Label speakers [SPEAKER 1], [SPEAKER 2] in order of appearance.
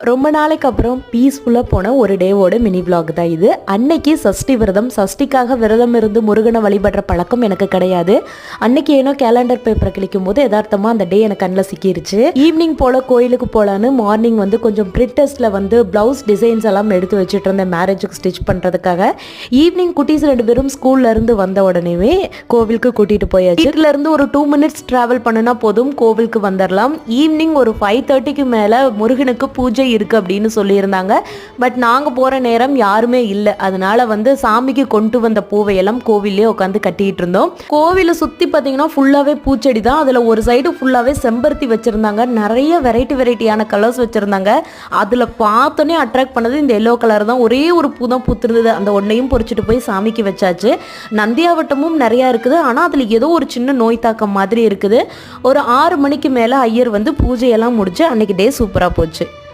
[SPEAKER 1] ரொம்ப நாளைக்கு அப்புறம் பீஸ்ஃபுல்லாக போன ஒரு டேவோட மினி விளாக் தான் இது. அன்னைக்கு சஷ்டி விரதம், சஷ்டிக்காக விரதம் இருந்து முருகனை வழிபடுற பழக்கம் எனக்கு கிடையாது. அன்னைக்கு ஏனோ கேலண்டர் பேப்பரை கிளிக்கும் போது யதார்த்தமாக அந்த டே எனக்கு கண்ணில் சிக்கிருச்சு. ஈவினிங் போல் கோயிலுக்கு போகலான்னு மார்னிங் வந்து கொஞ்சம் பிரிட்டஸ்டில் வந்து ப்ளவுஸ் டிசைன்ஸ் எல்லாம் எடுத்து வச்சுட்டு இருந்தேன் மேரேஜுக்கு ஸ்டிச் பண்ணுறதுக்காக. ஈவினிங் குட்டீஸ் 2 பேரும் ஸ்கூல்லேருந்து வந்த உடனே கோவிலுக்கு கூட்டிகிட்டு போயாச்சு. வீட்டிலேருந்து ஒரு 2 minutes ட்ராவல் பண்ணுனா போதும் கோவிலுக்கு வந்துடலாம். ஈவினிங் ஒரு 5:30க்கு மேலே முருகனுக்கு பூஜை இருக்கு அப்படின்னு சொல்லியிருந்தாங்க. பட் நாங்கள் போகிற நேரம் யாருமே இல்லை. அதனால வந்து சாமிக்கு கொண்டு வந்த பூவையெல்லாம் கோவிலே உட்காந்து கட்டிட்டு இருந்தோம். கோவிலை சுற்றி பார்த்தீங்கன்னா ஃபுல்லாகவே பூச்செடி தான். அதில் ஒரு சைடு ஃபுல்லாகவே செம்பருத்தி வச்சுருந்தாங்க. நிறைய வெரைட்டியான கலர்ஸ் வச்சுருந்தாங்க. அதில் பார்த்தோன்னே அட்ராக்ட் பண்ணது இந்த எல்லோ கலர் தான். ஒரே ஒரு பூ தான் பூத்துருந்தது. அந்த ஒன்றையும் பொறிச்சிட்டு போய் சாமிக்கு வச்சாச்சு. நந்தியாவட்டமும் நிறையா இருக்குது. ஆனால் அதில் ஏதோ ஒரு சின்ன நோய் தாக்கம் மாதிரி இருக்குது. ஒரு 6 மணிக்கு மேலே ஐயர் வந்து பூஜையெல்லாம் முடிச்சு அன்னைக்கு டே சூப்பராக போச்சு.